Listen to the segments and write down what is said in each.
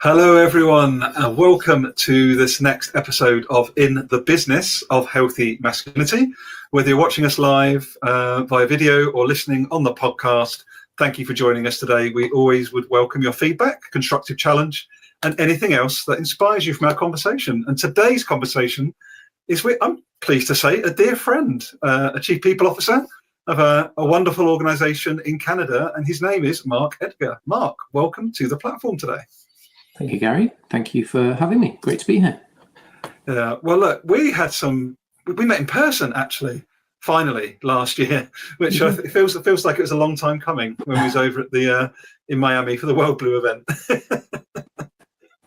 Hello, everyone, and welcome to this next episode of In the Business of Healthy Masculinity. Whether you're watching us live via video or listening on the podcast, thank you for joining us today. We always would welcome your feedback, constructive challenge, and anything else that inspires you from our conversation. And today's conversation is with, I'm pleased to say, a dear friend, a Chief People Officer of a wonderful organisation in Canada, and his name is Mark Edgar. Mark, welcome to the platform today. Thank you, Gary. Thank you for having me. Great to be here. Well, look, we met in person actually, finally last year, which it feels like it was a long time coming when we was over at the in Miami for the World Blue event.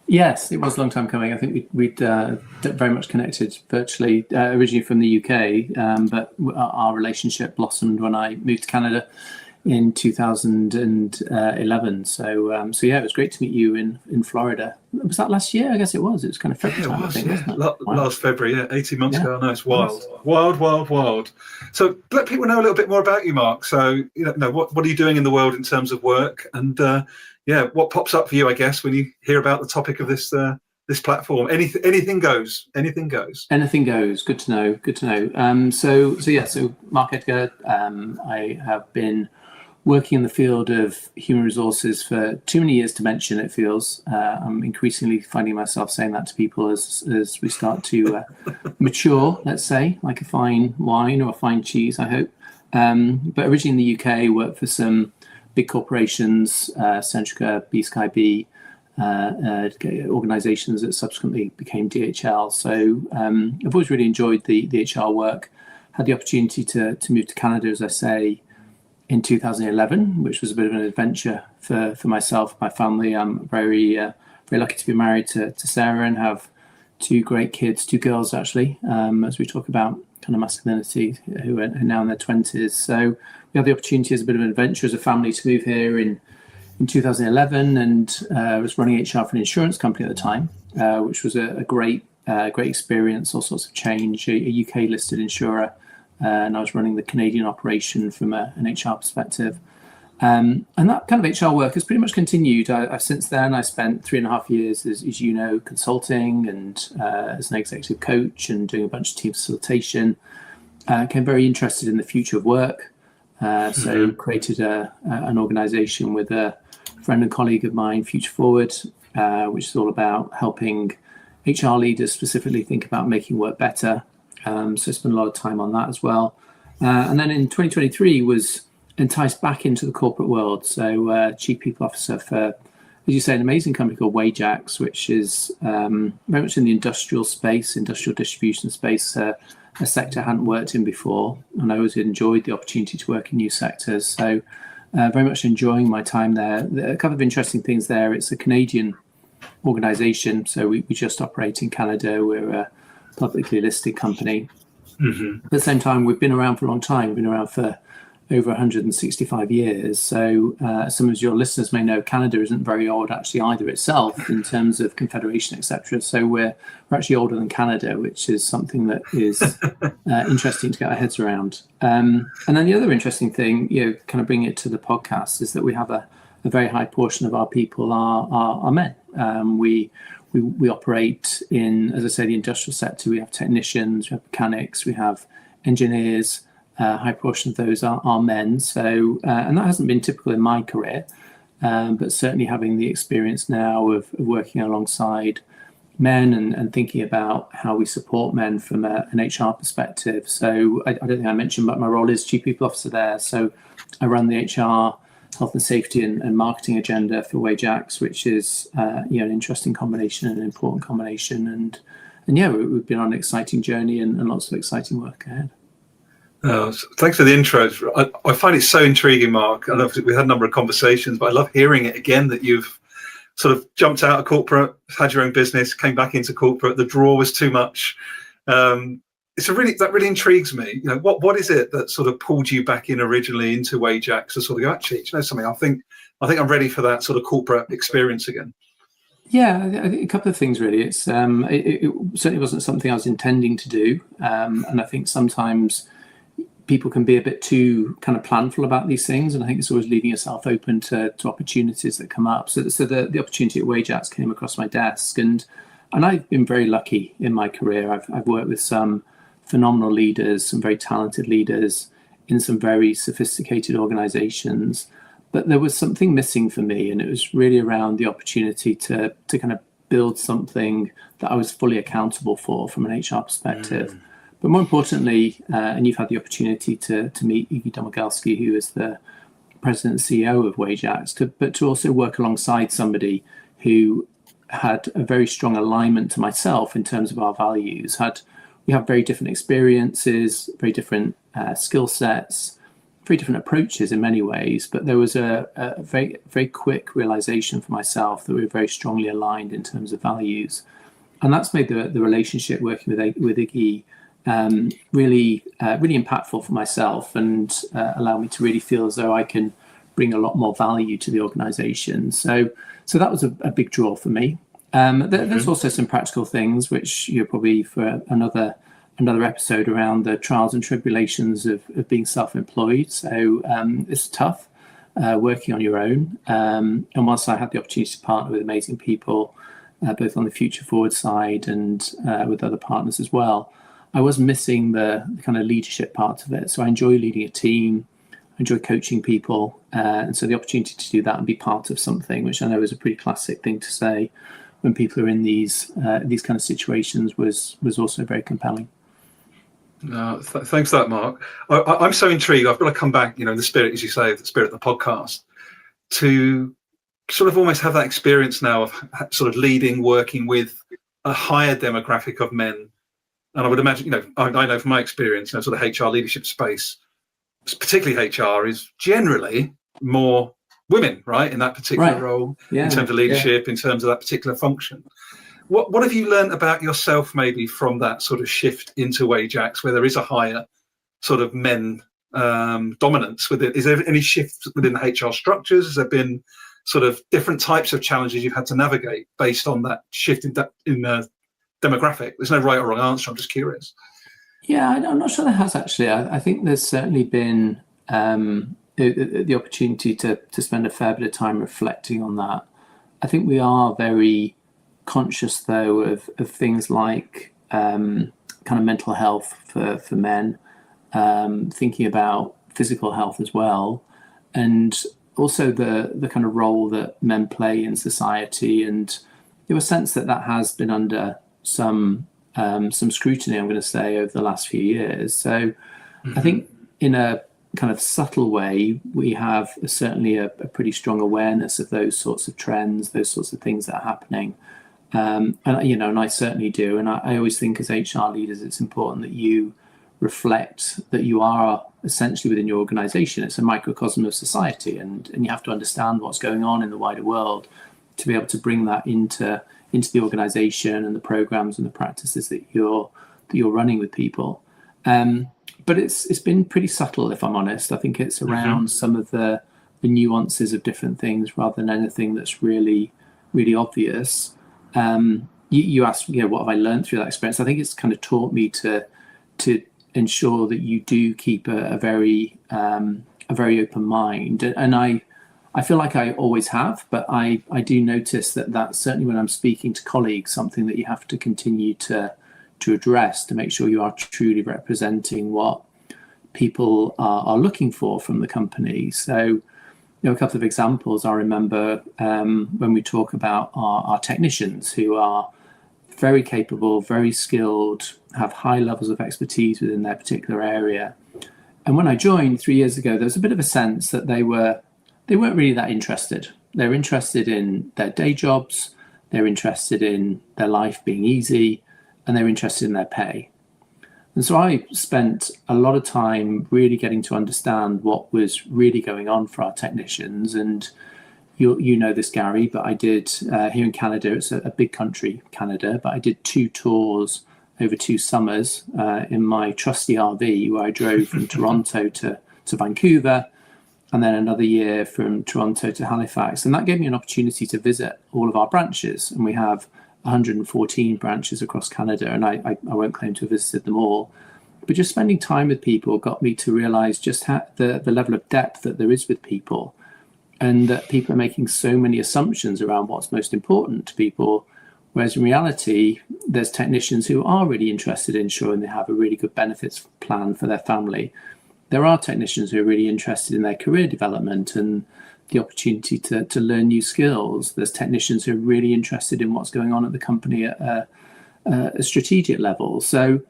Yes, it was a long time coming. I think we'd very much connected virtually, originally from the UK, but our relationship blossomed when I moved to Canada in 2011. So yeah, it was great to meet you in Florida. Was that last year? I guess it was. It was kind of February time, I think, wasn't it? Wow. Last February, 18 months ago. I know, it's wild. Wild. So let people know a little bit more about you, Mark. So, what are you doing in the world in terms of work? And what pops up for you, I guess, when you hear about the topic of this platform? Anything goes. Anything goes. Good to know. So Mark Edgar, I have been working in the field of human resources for too many years to mention, it feels. I'm increasingly finding myself saying that to people as we start to mature, let's say, like a fine wine or a fine cheese, I hope. But originally in the UK, worked for some big corporations, Centrica, B-Sky-B, organisations that subsequently became DHL. So I've always really enjoyed the HR work. Had the opportunity to move to Canada, as I say, in 2011, which was a bit of an adventure for myself, my family. I'm very lucky to be married to Sarah and have two great kids, two girls actually, as we talk about kind of masculinity, who are now in their 20s. So we had the opportunity as a bit of an adventure as a family to move here in 2011, and was running HR for an insurance company at the time, which was a great experience, all sorts of change, a UK listed insurer. And I was running the Canadian operation from an HR perspective. And that kind of HR work has pretty much continued. Since then, I spent 3.5 years, as you know, consulting and as an executive coach and doing a bunch of team facilitation. Became very interested in the future of work. So created an organisation with a friend and colleague of mine, foHRward, which is all about helping HR leaders specifically think about making work better. So I spent a lot of time on that as well. And then in 2023 was enticed back into the corporate world. So Chief People Officer for, as you say, an amazing company called Wajax, which is very much in the industrial distribution space, a sector I hadn't worked in before. And I always enjoyed the opportunity to work in new sectors. So very much enjoying my time there. A couple of interesting things there. It's a Canadian organisation. So we just operate in Canada. We're a publicly listed company. At the same time, we've been around for a long time. We've been around for over 165 years. So some of your listeners may know Canada isn't very old actually either itself in terms of confederation, etc. So we're actually older than Canada, which is something that is interesting to get our heads around. And then the other interesting thing, kind of bringing it to the podcast, is that we have a very high portion of our people are men. We operate in, as I say, the industrial sector. We have technicians, we have mechanics, we have engineers. A high portion of those are men. So, and that hasn't been typical in my career, but certainly having the experience now of working alongside men and thinking about how we support men from an HR perspective. So I don't think I mentioned, but my role is Chief People Officer there. So I run the HR, health and safety and marketing agenda for Wajax, which is an interesting combination and an important combination. And yeah, we've been on an exciting journey and lots of exciting work ahead. Thanks for the intro. I find it so intriguing, Mark. I love, we had a number of conversations, but I love hearing it again, that you've sort of jumped out of corporate, had your own business, came back into corporate. The draw was too much. That really intrigues me. What is it that sort of pulled you back in originally into Wajax to sort of go, actually, do you know something? I think I'm ready for that sort of corporate experience again. Yeah, I think a couple of things really. It's it certainly wasn't something I was intending to do, and I think sometimes people can be a bit too kind of planful about these things, and I think it's always leaving yourself open to opportunities that come up. So the opportunity at Wajax came across my desk, and I've been very lucky in my career. I've worked with some phenomenal leaders, some very talented leaders in some very sophisticated organizations, but there was something missing for me, and it was really around the opportunity to kind of build something that I was fully accountable for from an HR perspective. But more importantly, and you've had the opportunity to meet Iggy Domagalski, who is the president and CEO of Wajax, but to also work alongside somebody who had a very strong alignment to myself in terms of our values. We have very different experiences, very different skill sets, very different approaches in many ways, but there was a very, very quick realization for myself that we were very strongly aligned in terms of values. And that's made the relationship working with Iggy really impactful for myself, and allow me to really feel as though I can bring a lot more value to the organization. So that was a big draw for me. There's also some practical things which you're probably for another episode around the trials and tribulations of being self-employed. So it's tough working on your own. And whilst I had the opportunity to partner with amazing people, both on the foHRward side and with other partners as well, I was missing the kind of leadership part of it. So I enjoy leading a team, I enjoy coaching people. And so the opportunity to do that and be part of something, which I know is a pretty classic thing to say when people are in these kind of situations, was also very compelling. Thanks for that, Mark. I'm so intrigued. I've got to come back, in the spirit, as you say, the spirit of the podcast, to sort of almost have that experience now of sort of leading, working with a higher demographic of men. And I would imagine, I know from my experience, sort of HR leadership space, particularly HR, is generally more women, right, in that particular role, in terms of leadership, in terms of that particular function. What have you learned about yourself, maybe, from that sort of shift into Wajax, where there is a higher sort of men dominance with it? Is there any shift within the HR structures? Has there been sort of different types of challenges you've had to navigate based on that shift in demographic? There's no right or wrong answer. I'm just curious. Yeah, I'm not sure there has actually. I think there's certainly been the opportunity to spend a fair bit of time reflecting on that. I think we are very conscious, though, of things like kind of mental health for men, thinking about physical health as well, and also the kind of role that men play in society. And there was a sense that has been under some scrutiny, I'm going to say, over the last few years. So I think in a kind of subtle way, we have certainly a pretty strong awareness of those sorts of trends, those sorts of things that are happening. And I certainly do. And I always think as HR leaders, it's important that you reflect that you are essentially within your organization. It's a microcosm of society, and you have to understand what's going on in the wider world to be able to bring that into the organization and the programs and the practices that you're running with people. But it's been pretty subtle, if I'm honest. I think it's around some of the nuances of different things rather than anything that's really, really obvious. You asked, what have I learned through that experience? I think it's kind of taught me to ensure that you do keep a very open mind. And I feel like I always have, but I do notice that's certainly when I'm speaking to colleagues, something that you have to continue to address to make sure you are truly representing what people are looking for from the company. So, a couple of examples I remember when we talk about our technicians, who are very capable, very skilled, have high levels of expertise within their particular area. And when I joined 3 years ago, there was a bit of a sense that they weren't really that interested. They're interested in their day jobs, they're interested in their life being easy, and they're interested in their pay. And so I spent a lot of time really getting to understand what was really going on for our technicians. And you know this, Gary, but I did here in Canada, it's a big country, Canada, but I did 2 tours over 2 summers in my trusty RV, where I drove from Toronto to Vancouver, and then another year from Toronto to Halifax. And that gave me an opportunity to visit all of our branches. And we have 114 branches across Canada, and I won't claim to have visited them all. But just spending time with people got me to realize just how the level of depth that there is with people, and that people are making so many assumptions around what's most important to people. Whereas in reality, there's technicians who are really interested in ensuring they have a really good benefits plan for their family. There are technicians who are really interested in their career development and the opportunity to learn new skills. There's technicians who are really interested in what's going on at the company at a strategic level. So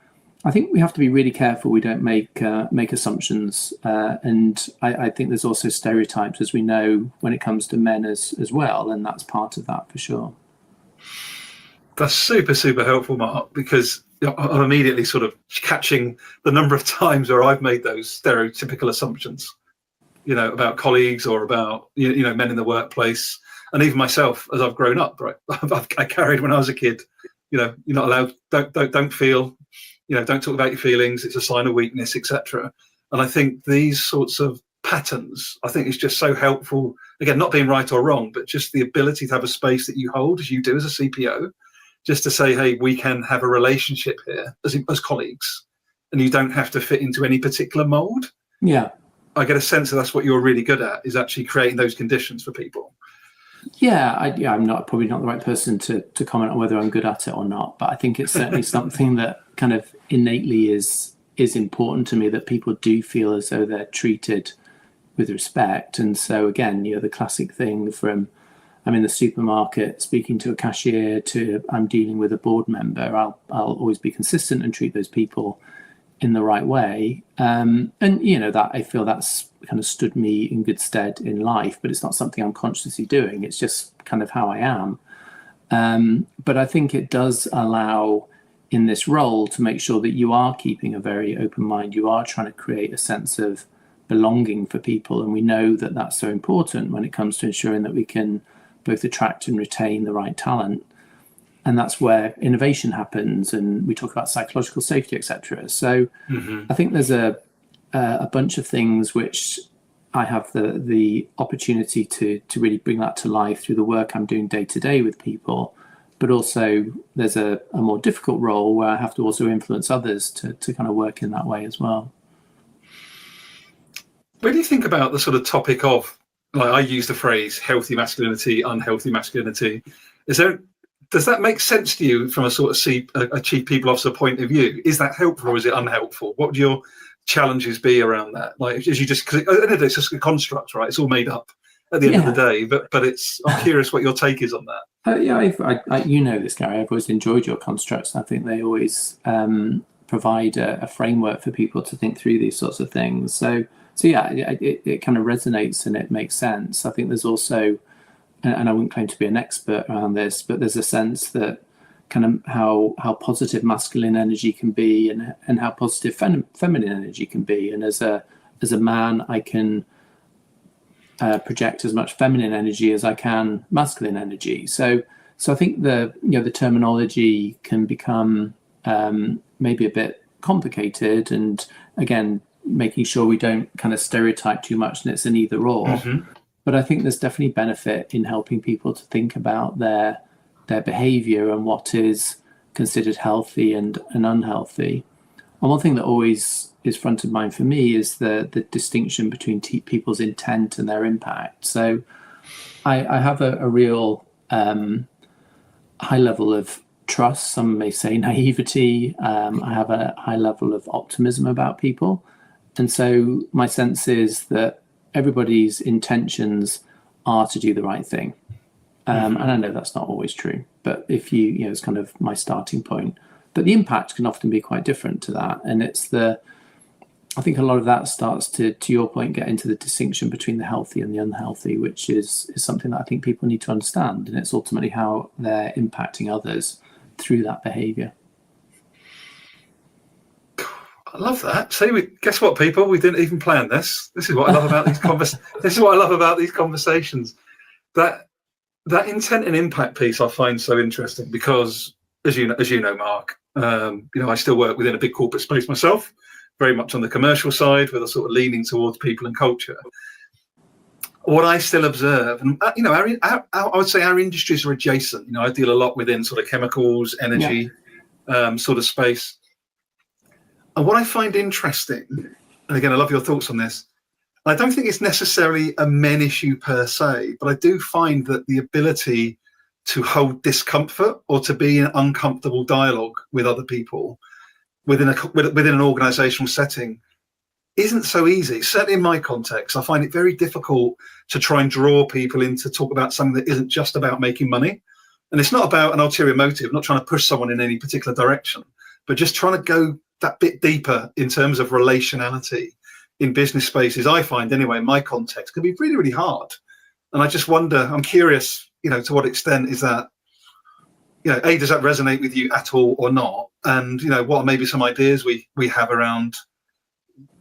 I think we have to be really careful we don't make assumptions. And I think there's also stereotypes, as we know, when it comes to men as well. And that's part of that for sure. That's super, super helpful, Mark, because I'm immediately sort of catching the number of times where I've made those stereotypical assumptions, about colleagues or about, men in the workplace, and even myself as I've grown up, right? I carried when I was a kid, you're not allowed, don't feel, don't talk about your feelings. It's a sign of weakness, etc. And I think these sorts of patterns, I think, is just so helpful. Again, not being right or wrong, but just the ability to have a space that you hold, as you do as a CPO, just to say, hey, we can have a relationship here as colleagues, and you don't have to fit into any particular mold. Yeah. I get a sense that that's what you're really good at, is actually creating those conditions for people. Yeah, I'm probably not the right person to comment on whether I'm good at it or not, but I think it's certainly something that kind of innately is important to me, that people do feel as though they're treated with respect. And so again, the classic thing from I'm in the supermarket speaking to a cashier to I'm dealing with a board member, I'll always be consistent and treat those people in the right way. And that I feel that's kind of stood me in good stead in life, but it's not something I'm consciously doing. It's just kind of how I am. But I think it does allow in this role to make sure that you are keeping a very open mind. You are trying to create a sense of belonging for people. And we know that that's so important when it comes to ensuring that we can both attract and retain the right talent. And that's where innovation happens. And we talk about psychological safety, etc. So I think there's a bunch of things which I have the opportunity to really bring that to life through the work I'm doing day to day with people. But also there's a more difficult role where I have to also influence others to kind of work in that way as well. When do you think about the sort of topic of, like I use the phrase healthy masculinity, unhealthy masculinity, does that make sense to you from a sort of a chief people officer point of view? Is that helpful or is it unhelpful? What would your challenges be around that? Like, as you just, because it's just a construct, right? It's all made up at the end of the day. But I'm curious what your take is on that. I this, Gary. I've always enjoyed your constructs. I think they always provide a framework for people to think through these sorts of things. So yeah, it kind of resonates and it makes sense. I think there's also, and I wouldn't claim to be an expert around this, but there's a sense that kind of how positive masculine energy can be and how positive feminine energy can be. And as a man, I can project as much feminine energy as I can masculine energy. So I think the terminology can become maybe a bit complicated, and again, making sure we don't kind of stereotype too much and it's an either or. But I think there's definitely benefit in helping people to think about their behavior and what is considered healthy and unhealthy. And one thing that always is front of mind for me is the distinction between people's intent and their impact. So I have a real high level of trust, some may say naivety. I have a high level of optimism about people. And so my sense is that everybody's intentions are to do the right thing. And I know that's not always true, but if it's kind of my starting point. But the impact can often be quite different to that. And I think a lot of that starts to your point, get into the distinction between the healthy and the unhealthy, which is something that I think people need to understand. And it's ultimately how they're impacting others through that behavior. I love that. See, guess what, people? We didn't even plan this. This is what I love about these This is what I love about these conversations. That intent and impact piece I find so interesting because, as you know, Mark, I still work within a big corporate space myself, very much on the commercial side, with a sort of leaning towards people and culture. What I still observe, and I would say our industries are adjacent. I deal a lot within sort of chemicals, energy, sort of space. And what I find interesting, and again, I love your thoughts on this, I don't think it's necessarily a men issue per se, but I do find that the ability to hold discomfort or to be in uncomfortable dialogue with other people within an organizational setting isn't so easy. Certainly in my context, I find it very difficult to try and draw people in to talk about something that isn't just about making money. And it's not about an ulterior motive, not trying to push someone in any particular direction, but just trying to go that bit deeper in terms of relationality in business spaces. I find anyway, in my context, can be really, really hard. And I just wonder, I'm curious, to what extent is that, A, does that resonate with you at all or not? And, what are maybe some ideas we have around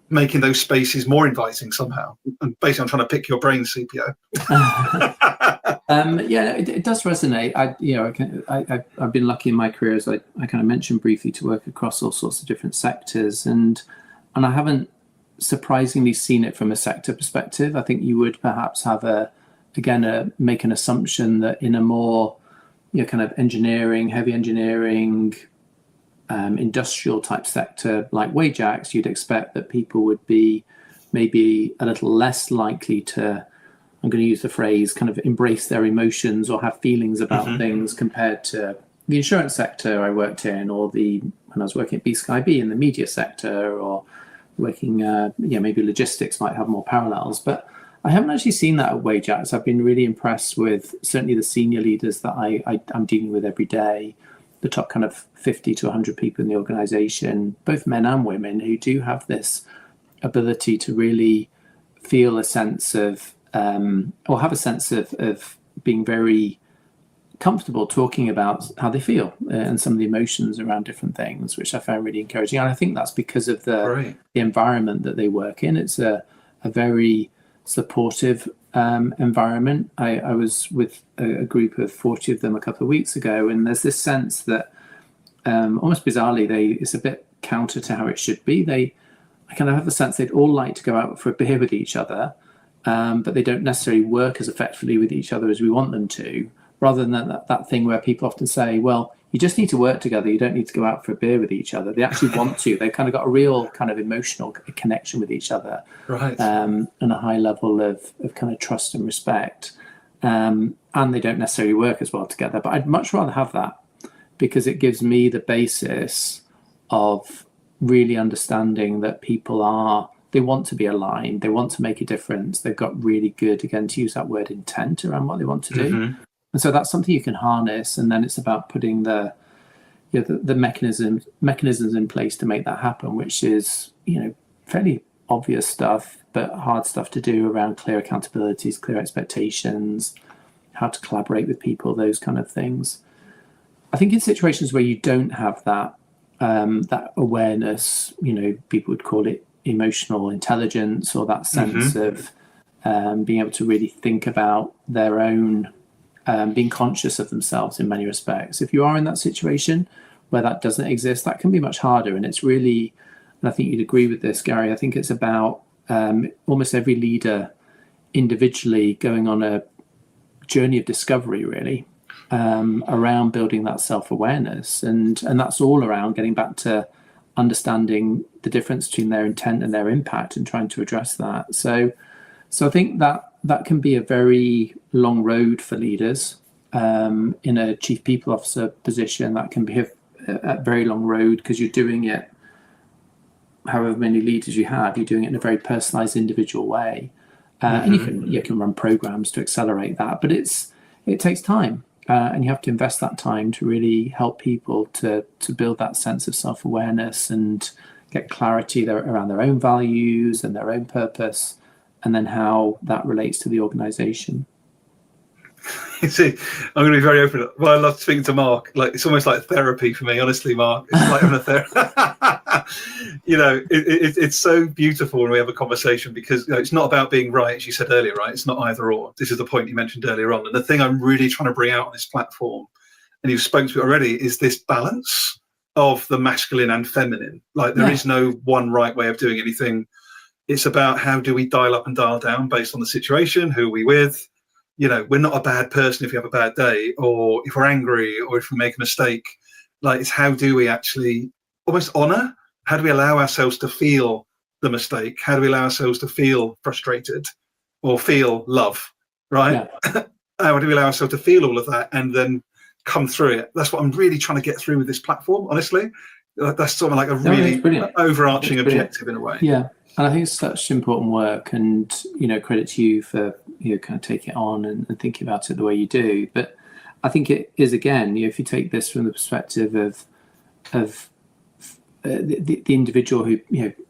making those spaces more inviting somehow? And basically, I'm trying to pick your brain, CPO. It does resonate. I've been lucky in my career, as I kind of mentioned briefly, to work across all sorts of different sectors, and I haven't surprisingly seen it from a sector perspective. I think you would perhaps have make an assumption that in a more kind of heavy engineering, industrial type sector like Wajax, you'd expect that people would be maybe a little less likely to, I'm going to use the phrase, kind of embrace their emotions or have feelings about things compared to the insurance sector I worked in, or when I was working at BSkyB in the media sector, or working, maybe logistics might have more parallels. But I haven't actually seen that at Wajax. I've been really impressed with certainly the senior leaders that I'm dealing with every day, the top kind of 50 to 100 people in the organization, both men and women, who do have this ability to really feel a sense of, or have a sense of being very comfortable talking about how they feel and some of the emotions around different things, which I found really encouraging. And I think that's because of the environment that they work in. It's a very supportive environment. I was with a group of 40 of them a couple of weeks ago, and there's this sense that almost bizarrely, it's a bit counter to how it should be. I kind of have the sense they'd all like to go out for a beer with each other, but they don't necessarily work as effectively with each other as we want them to, rather than that thing where people often say, well, you just need to work together, you don't need to go out for a beer with each other. They actually want to. They've kind of got a real kind of emotional connection with each other, right? And a high level of kind of trust and respect. And they don't necessarily work as well together. But I'd much rather have that, because it gives me the basis of really understanding that people they want to be aligned, they want to make a difference, they've got really good, again, to use that word, intent around what they want to do. And so that's something you can harness, and then it's about putting the mechanisms in place to make that happen, which is fairly obvious stuff, but hard stuff to do around clear accountabilities, clear expectations, how to collaborate with people, those kind of things. I think in situations where you don't have that awareness, people would call it emotional intelligence, or that sense of being able to really think about their own. Being conscious of themselves in many respects. If you are in that situation where that doesn't exist, that can be much harder. And it's really, and I think you'd agree with this, Gary, I think it's about almost every leader individually going on a journey of discovery, really, around building that self-awareness. And that's all around getting back to understanding the difference between their intent and their impact and trying to address that. So I think that can be a very long road for leaders. In a chief people officer position, that can be a very long road, because you're doing it, however many leaders you have, you're doing it in a very personalized, individual way. And you can run programs to accelerate that, but it takes time, and you have to invest that time to really help people to build that sense of self-awareness and get clarity around their own values and their own purpose, and then how that relates to the organization. You see, I'm going to be very open. Well, I love speaking to Mark. Like, it's almost like therapy for me, honestly, Mark. It's like having a therapy. It's so beautiful when we have a conversation, because it's not about being right, as you said earlier, right? It's not either or. This is the point you mentioned earlier on. And the thing I'm really trying to bring out on this platform, and you've spoken to it already, is this balance of the masculine and feminine. Like, there is no one right way of doing anything. It's about how do we dial up and dial down based on the situation, who are we with. We're not a bad person if we have a bad day, or if we're angry, or if we make a mistake. Like, it's how do we actually almost honor How do we allow ourselves to feel the mistake? How do we allow ourselves to feel frustrated or feel love, right? Yeah. How do we allow ourselves to feel all of that and then come through it? That's what I'm really trying to get through with this platform, honestly. That's sort of like a really overarching objective in a way. Yeah, and I think it's such important work, and credit to you for kind of taking it on and thinking about it the way you do. But I think it is, again, if you take this from the perspective of the individual who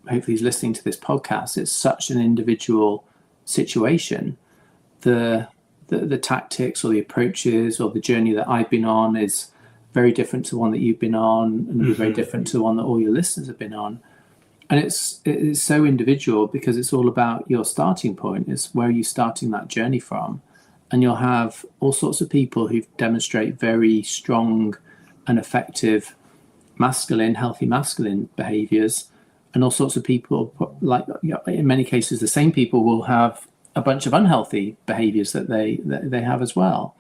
hopefully is listening to this podcast, it's such an individual situation. The tactics or the approaches or the journey that I've been on is very different to the one that you've been on, and it'll be very different to the one that all your listeners have been on. And it's so individual because it's all about your starting point. It's where are you starting that journey from? And you'll have all sorts of people who demonstrate very strong and effective healthy masculine behaviors, and all sorts of people, like in many cases, the same people will have a bunch of unhealthy behaviors that they have as well.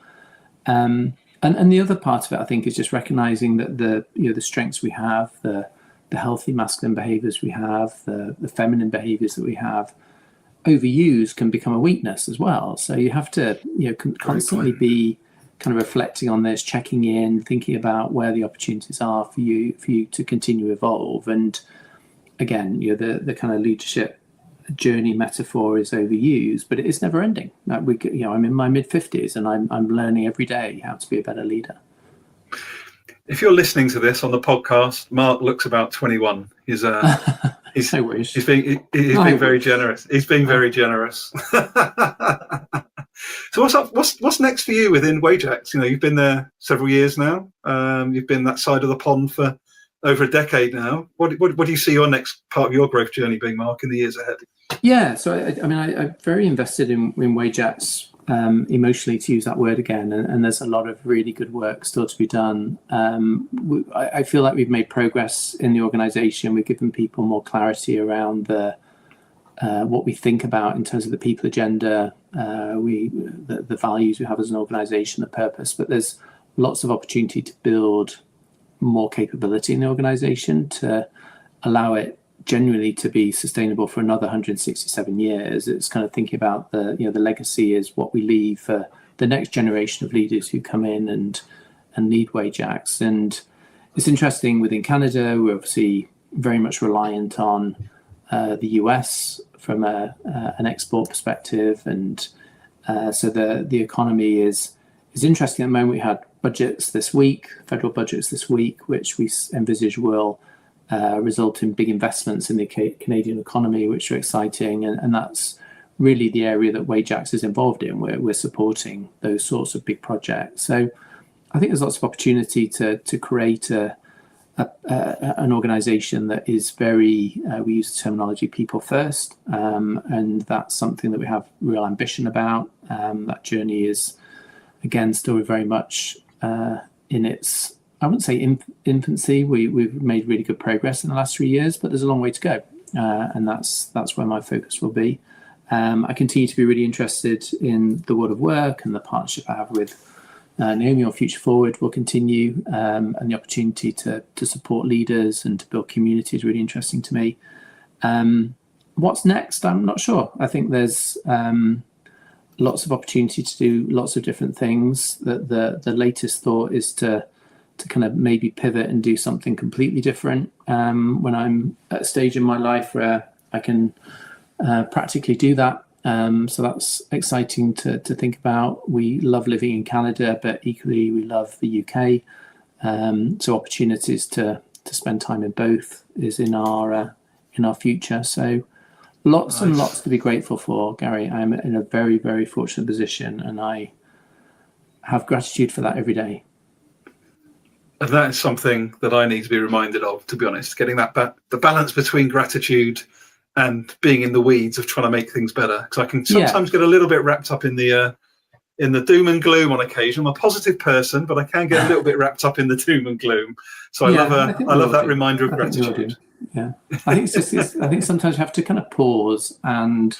And the other part of it, I think, is just recognizing that the strengths we have, the healthy masculine behaviors we have, the feminine behaviors that we have, overused can become a weakness as well. So you have to constantly be kind of reflecting on this, checking in, thinking about where the opportunities are for you to continue to evolve. And again, the kind of leadership journey metaphor is overused, but it is never ending. I'm in my mid-50s and I'm learning every day how to be a better leader. If you're listening to this on the podcast, Mark looks about 21. He's I wish. He's being very generous. He's being very generous. So what's next for you within Wajax? You've been there several years now. You've been that side of the pond for over a decade now. What do you see your next part of your growth journey being, Mark, in the years ahead? Yeah, so I'm very invested in Wajax emotionally, to use that word again, and there's a lot of really good work still to be done. I feel like we've made progress in the organisation. We've given people more clarity around what we think about in terms of the people agenda, the values we have as an organisation, the purpose. But there's lots of opportunity to build more capability in the organisation to allow it genuinely to be sustainable for another 167 years. It's kind of thinking about the legacy is what we leave for the next generation of leaders who come in and lead Wajax. And it's interesting, within Canada, we're obviously very much reliant on the US from an export perspective, and so the economy is interesting. At the moment, we had budgets this week, federal budgets this week, which we envisage will result in big investments in the Canadian economy, which are exciting, and that's really the area that Wajax is involved in. We're supporting those sorts of big projects. So I think there's lots of opportunity to create an organisation that is very, we use the terminology people first, and that's something that we have real ambition about. That journey is, again, still very much in its, I wouldn't say infancy. We've made really good progress in the last 3 years, but there's a long way to go, and that's where my focus will be. I continue to be really interested in the world of work, and the partnership I have with Naomi on foHRward will continue, and the opportunity to support leaders and to build community is really interesting to me. What's next? I'm not sure. I think there's lots of opportunity to do lots of different things. The latest thought is to kind of maybe pivot and do something completely different when I'm at a stage in my life where I can practically do that. So that's exciting to think about. We love living in Canada, but equally we love the UK. So opportunities to spend time in both is in our future. So lots and lots to be grateful for, Gary. I'm in a very, very fortunate position, and I have gratitude for that every day. And that is something that I need to be reminded of, to be honest, getting that the balance between gratitude and being in the weeds of trying to make things better. Because I can sometimes get a little bit wrapped up in the doom and gloom on occasion. I'm a positive person, but I can get a little bit wrapped up in the doom and gloom. So I love that reminder of gratitude. Yeah, I think I think sometimes you have to kind of pause and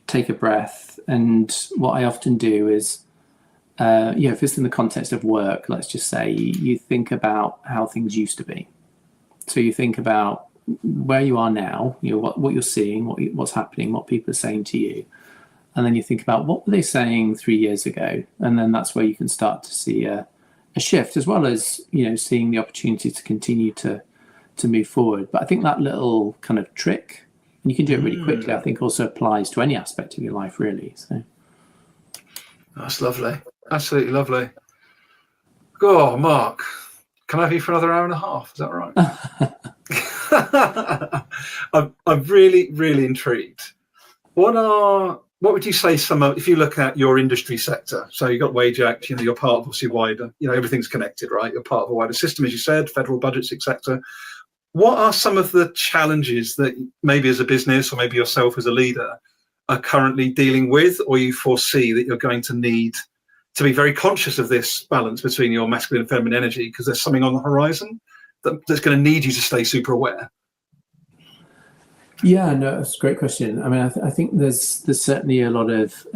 take a breath. And what I often do is, if it's in the context of work, let's just say, you think about how things used to be. So you think about where you are now, what you're seeing, what's happening, what people are saying to you. And then you think about what were they saying 3 years ago? And then that's where you can start to see a shift, as well as, seeing the opportunity to continue to move forward. But I think that little kind of trick, and you can do it really quickly, I think also applies to any aspect of your life, really. So that's lovely. Absolutely lovely. Oh, Mark, can I have you for another hour and a half? Is that right? I'm really, really intrigued. What would you say if you look at your industry sector? So you've got Wajax, you're part of obviously wider, everything's connected, right? You're part of a wider system, as you said, federal budgets, etc. What are some of the challenges that maybe as a business or maybe yourself as a leader are currently dealing with, or you foresee that you're going to need to be very conscious of this balance between your masculine and feminine energy, because there's something on the horizon that's going to need you to stay super aware? Yeah, no, that's a great question. I mean, I think there's certainly a lot of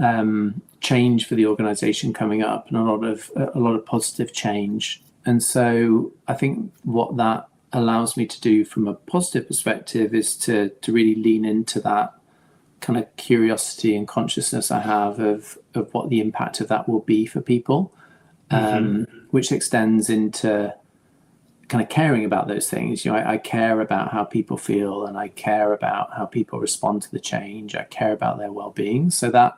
change for the organization coming up, and a lot of positive change. And so I think what that allows me to do from a positive perspective is to really lean into that kind of curiosity and consciousness I have of what the impact of that will be for people, which extends into kind of caring about those things. I care about how people feel, and I care about how people respond to the change. I care about their well-being. So that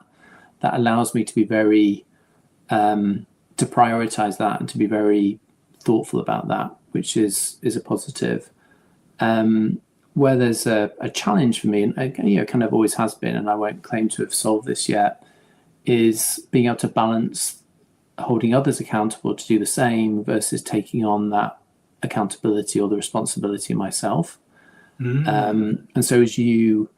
allows me to be very to prioritize that and to be very thoughtful about that, which is a positive. Where there's a challenge for me, and kind of always has been, and I won't claim to have solved this yet, is being able to balance holding others accountable to do the same versus taking on that accountability or the responsibility myself. And so as you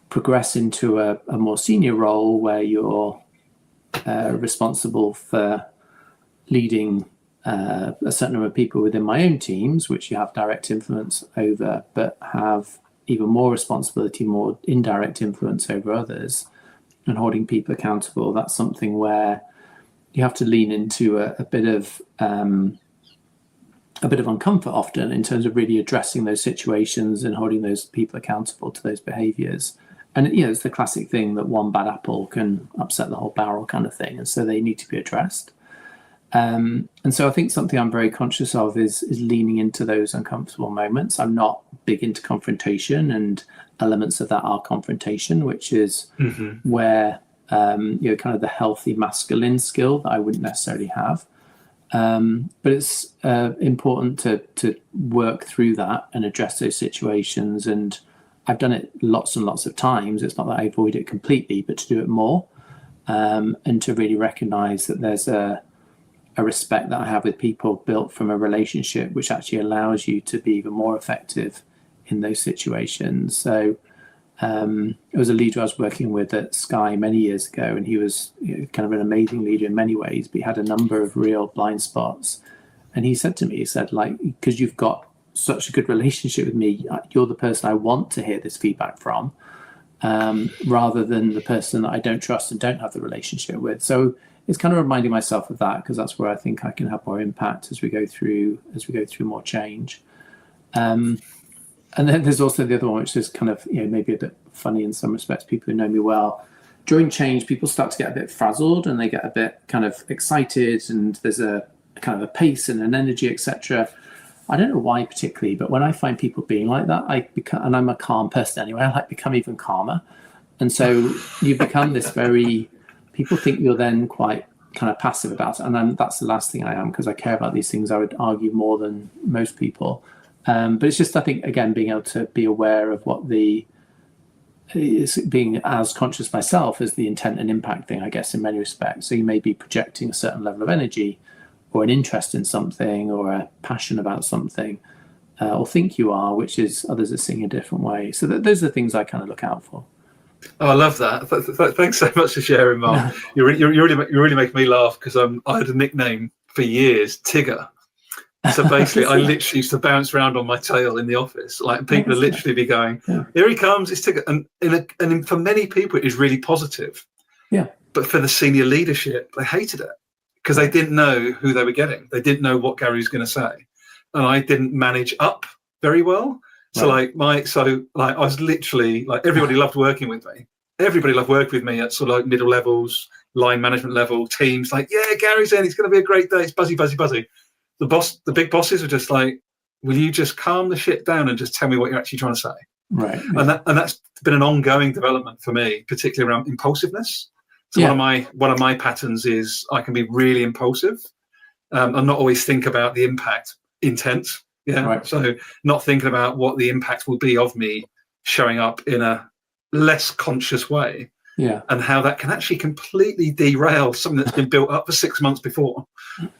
progress into a more senior role where you're responsible for leading a certain number of people within my own teams, which you have direct influence over, but have even more responsibility, more indirect influence over others, and holding people accountable, that's something where you have to lean into a bit of uncomfort often in terms of really addressing those situations and holding those people accountable to those behaviors. And it's the classic thing that one bad apple can upset the whole barrel kind of thing, and so they need to be addressed. And so I think something I'm very conscious of is leaning into those uncomfortable moments. I'm not big into confrontation, and elements of that are confrontation, which is where kind of the healthy masculine skill that I wouldn't necessarily have. But it's important to work through that and address those situations. And I've done it lots and lots of times. It's not that I avoid it completely, but to do it more, and to really recognize that there's a respect that I have with people built from a relationship, which actually allows you to be even more effective in those situations. So it was a leader I was working with at Sky many years ago, and he was kind of an amazing leader in many ways, but he had a number of real blind spots. And he said to me, because you've got such a good relationship with me, you're the person I want to hear this feedback from, rather than the person that I don't trust and don't have the relationship with. So it's kind of reminding myself of that, because that's where I think I can have more impact as we go through more change. And then there's also the other one, which is kind of maybe a bit funny in some respects. People who know me well, during change, people start to get a bit frazzled and they get a bit kind of excited, and there's a kind of a pace and an energy, etc. I don't know why particularly, but when I find people being like that, and I'm a calm person anyway, I become even calmer. And so you become this people think you're then quite kind of passive about it. And that's the last thing I am, because I care about these things, I would argue, more than most people. But it's just, I think, again, being able to be aware of what being as conscious myself as the intent and impact thing, I guess, in many respects. So you may be projecting a certain level of energy or an interest in something or a passion about something, or think you are, which is others are seeing a different way. So those are the things I kind of look out for. Oh, I love that. Thanks so much for sharing, Mark. You're really making me laugh, because I had a nickname for years, Tigger. So basically, I literally used to bounce around on my tail in the office. Like, people would literally be going, "Here he comes, it's Tigger." And for many people, it is really positive. Yeah. But for the senior leadership, they hated it, because they didn't know who they were getting. They didn't know what Gary was going to say, and I didn't manage up very well. So like I was literally like, everybody loved working with me. Everybody loved working with me at sort of like middle levels, line management level, teams. Like, yeah, Gary's in. It's going to be a great day. It's buzzy, buzzy, buzzy. The big bosses were just like, will you just calm the shit down and just tell me what you're actually trying to say? Right. Yeah. And that's been an ongoing development for me, particularly around impulsiveness. So one of my patterns is I can be really impulsive and not always think about the impact intent. Yeah. Right. So not thinking about what the impact will be of me showing up in a less conscious way. Yeah. And how that can actually completely derail something that's been built up for 6 months before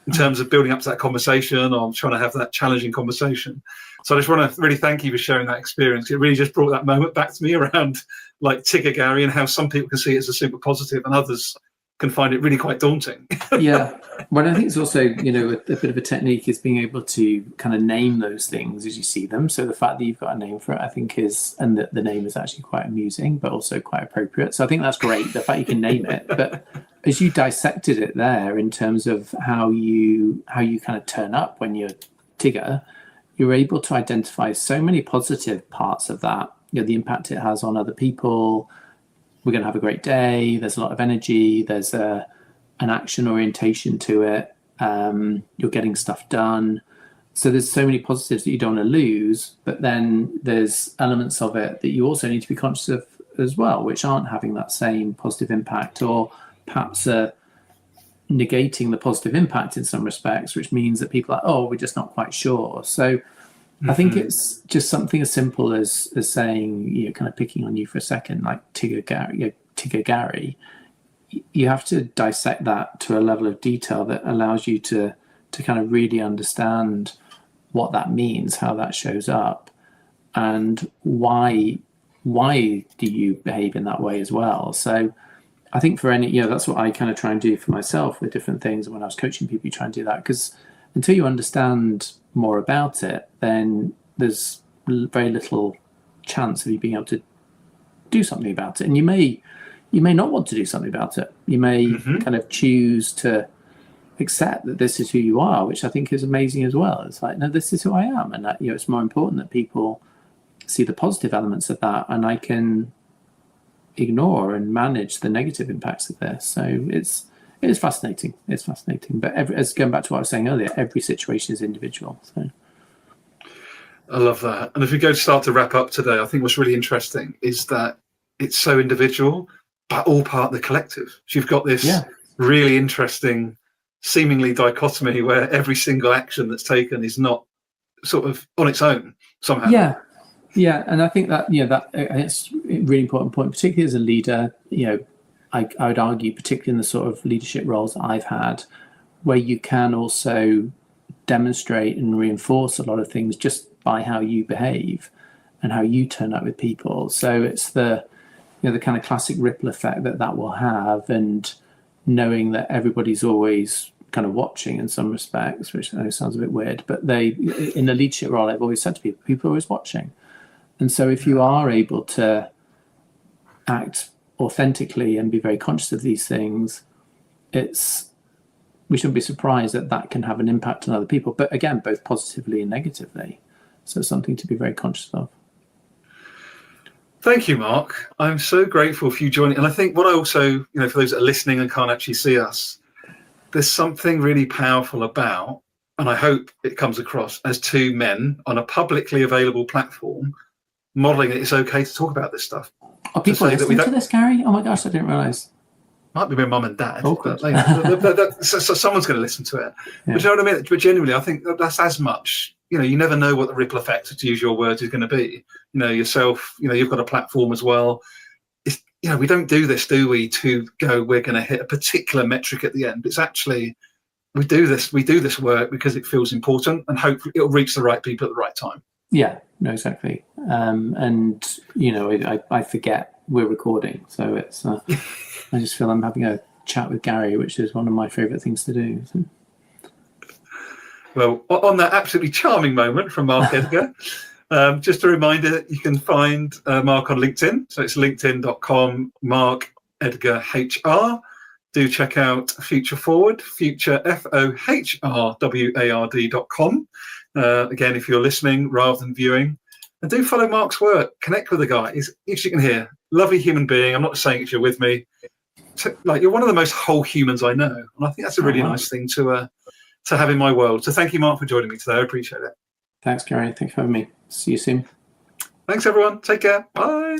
in terms of building up to that conversation or trying to have that challenging conversation. So I just want to really thank you for sharing that experience. It really just brought that moment back to me around like Tigger Gary and how some people can see it as a super positive and others can find it really quite daunting. Yeah. Well, I think it's also, a bit of a technique is being able to kind of name those things as you see them. So the fact that you've got a name for it, I think and that the name is actually quite amusing, but also quite appropriate. So I think that's great, the fact you can name it. But as you dissected it there in terms of how you kind of turn up when you're Tigger, you're able to identify so many positive parts of that, the impact it has on other people. We're going to have a great day. There's a lot of energy. There's an action orientation to it. You're getting stuff done. So there's so many positives that you don't want to lose, but then there's elements of it that you also need to be conscious of as well, which aren't having that same positive impact, or perhaps negating the positive impact in some respects, which means that people are, oh, we're just not quite sure. So I think it's just something as simple as saying, kind of picking on you for a second, like Tigger Gary. You have to dissect that to a level of detail that allows you to kind of really understand what that means, how that shows up, and why do you behave in that way as well. So I think for any, that's what I kind of try and do for myself with different things. When I was coaching people, you try and do that, because until you understand more about it, then there's very little chance of you being able to do something about it. And you may not want to do something about it. You may kind of choose to accept that this is who you are, which I think is amazing as well. It's like, no, this is who I am. And that, it's more important that people see the positive elements of that, and I can ignore and manage the negative impacts of this. So it is fascinating. It's fascinating. But as going back to what I was saying earlier, every situation is individual. So I love that. And if we go to start to wrap up today, I think what's really interesting is that it's so individual, but all part of the collective. So you've got this really interesting, seemingly dichotomy where every single action that's taken is not sort of on its own somehow. Yeah, and I think that it's a really important point, particularly as a leader. I would argue, particularly in the sort of leadership roles that I've had, where you can also demonstrate and reinforce a lot of things just by how you behave and how you turn up with people. So it's the kind of classic ripple effect that will have, and knowing that everybody's always kind of watching in some respects, which I know sounds a bit weird, but in the leadership role, I've always said to people are always watching. And so if you are able to act authentically and be very conscious of these things, we shouldn't be surprised that can have an impact on other people, but again, both positively and negatively. So it's something to be very conscious of. Thank you, Mark. I'm so grateful for you joining. And I think what I also, for those that are listening and can't actually see us, there's something really powerful about, and I hope it comes across as two men on a publicly available platform, modeling that it's okay to talk about this stuff. Are people listening to this, Gary? Oh my gosh, I didn't realize. Might be my mum and dad, but so someone's going to listen to it. Yeah. But you know what I mean? But genuinely, I think that's as much, you never know what the ripple effect, to use your words, is going to be. Yourself, you've got a platform as well. We don't do this, do we, to go, we're going to hit a particular metric at the end. It's actually, we do this work because it feels important, and hopefully it'll reach the right people at the right time. Yeah, no, exactly. And, I forget we're recording. So it's, I just feel I'm having a chat with Gary, which is one of my favourite things to do. So. Well, on that absolutely charming moment from Mark Edgar, just a reminder, you can find Mark on LinkedIn. So it's linkedin.com, Mark Edgar HR. Do check out foHRward, foHRward.com. Again, if you're listening rather than viewing. And do follow Mark's work. Connect with the guy. He's, as you can hear, lovely human being. I'm not saying if you're with me. Like, you're one of the most whole humans I know. And I think that's a really nice thing to have in my world. So thank you, Mark, for joining me today. I appreciate it. Thanks, Gary. Thanks for having me. See you soon. Thanks, everyone. Take care. Bye.